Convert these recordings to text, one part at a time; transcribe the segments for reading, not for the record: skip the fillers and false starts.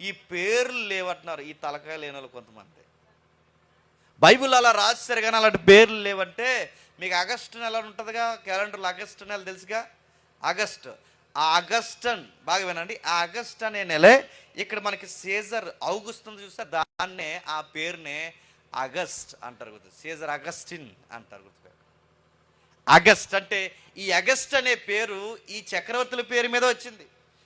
ఈ పేర్లు లేవంటున్నారు ఈ తలకాయ లేని వాళ్ళు కొంతమంది. బైబిల్ అలా రాశారు కానీ అలాంటి పేర్లు లేవంటే, మీకు ఆగస్టు నెల ఉంటుందిగా క్యాలెండర్లో, ఆగస్టు నెల తెలుసుగా, ఆగస్టు. ఆ ఆగస్టన్ బాగా వినండి, ఆ ఆగస్ట్ అనే నెలే ఇక్కడ మనకి సీజర్ ఔగుస్తుంది చూస్తే దాన్నే ఆ పేరునే ఆగస్ట్ అంటారు. గుర్తు సీజర్ అగస్టిన్ అంటారు. గుర్తు ఆగస్ట్ అంటే ఈ ఆగస్ట్ అనే పేరు ఈ చక్రవర్తుల పేరు మీద వచ్చింది.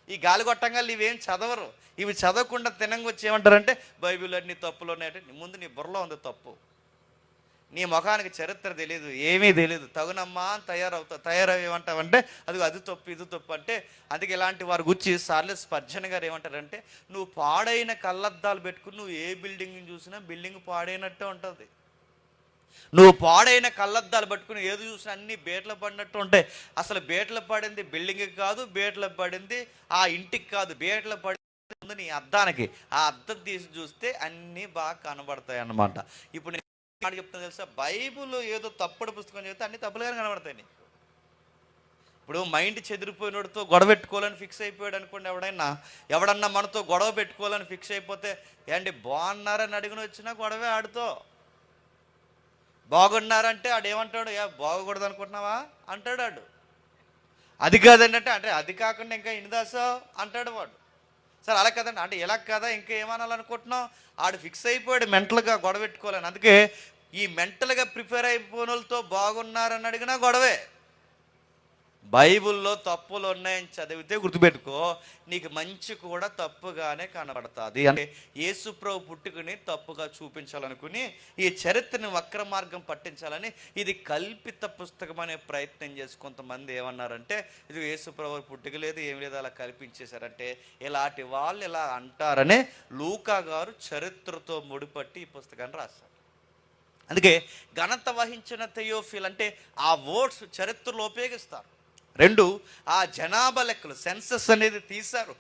ఈ గాలిగొట్టంగా ఇవేం చదవరు, ఇవి చదవకుండా తినంగా వచ్చి ఏమంటారంటే బైబిల్ అన్ని తప్పులు ఉన్నాయంటే ముందు నీ బుర్రలో ఉంది తప్పు, నీ ముఖానికి చరిత్ర తెలియదు, ఏమీ తెలియదు, తగునమ్మా అని తయారయ్యేమంటావంటే అది తప్పు ఇది తప్పు అంటే. అందుకే ఇలాంటి వారు గురించి చార్లెస్ స్పర్జన్ గారు ఏమంటారంటే, నువ్వు పాడైన కళ్ళద్దాలు పెట్టుకుని నువ్వు ఏ బిల్డింగ్ చూసినా బిల్డింగ్ పాడైనట్టే ఉంటుంది. నువ్వు పాడైన కళ్ళద్దాలు పట్టుకుని ఏది చూసినా అన్ని బేట్లు పడినట్టు ఉంటాయి. అసలు బేట్లు పడింది బిల్డింగ్కి కాదు, బేట్లు పడింది ఆ ఇంటికి కాదు, బేట్లు పడింది నీ అద్దానికి. ఆ అద్దం తీసి చూస్తే అన్నీ బాగా కనబడతాయి అన్నమాట. ఇప్పుడు నేను చెప్తాను తెలుసా, బైబుల్ ఏదో తప్పుడు పుస్తకం చెప్తే అన్ని తప్పులుగానే కనబడతాయి నీకు. ఇప్పుడు మైండ్ చెదిరిపోయినోడితో గొడవ పెట్టుకోవాలని ఫిక్స్ అయిపోయాడు అనుకోండి, ఎవడన్నా మనతో గొడవ పెట్టుకోవాలని ఫిక్స్ అయిపోతే, ఏంటి బాగున్నారని అడిగిన వచ్చినా గొడవే ఆడుతో. బాగున్నారంటే ఆడేమంటాడు, బాగకూడదు అనుకుంటున్నావా అంటాడు ఆడు. అది కాదండి అంటే అది కాకుండా ఇంకా ఇన్ని దాసావు అంటాడు వాడు. సరే అలా కదండి అంటే ఇలా కదా ఇంకా ఏమనాలనుకుంటున్నావు, ఆడు ఫిక్స్ అయిపోయాడు మెంటల్గా గొడవ పెట్టుకోవాలని. అందుకే ఈ మెంటల్గా ప్రిపేర్ అయిపోయిన వాళ్ళతో బాగున్నారని అడిగినా గొడవే. బైబిల్లో తప్పులు ఉన్నాయని చదివితే గుర్తుపెట్టుకో, నీకు మంచి కూడా తప్పుగానే కనబడుతుంది. అంటే యేసుప్రభు పుట్టుకుని తప్పుగా చూపించాలనుకుని ఈ చరిత్రని వక్ర మార్గం పట్టించాలని ఇది కల్పిత పుస్తకం అనే ప్రయత్నం చేసి కొంతమంది ఏమన్నారంటే, ఇది యేసుప్రభు పుట్టుక లేదు ఏం లేదు అలా కల్పించేశారంటే, ఇలాంటి వాళ్ళు ఇలా అంటారనే లూకా గారు చరిత్రతో ముడిపట్టి ఈ పుస్తకాన్ని రాశారు. అందుకే ఘనత వహించిన థెయోఫిల్ అంటే ఆ వర్డ్స్ చరిత్రలో ఉపయోగిస్తారు. రెండు, ఆ జనాభా లెక్కలు సెన్సస్ అనేది తీశారు.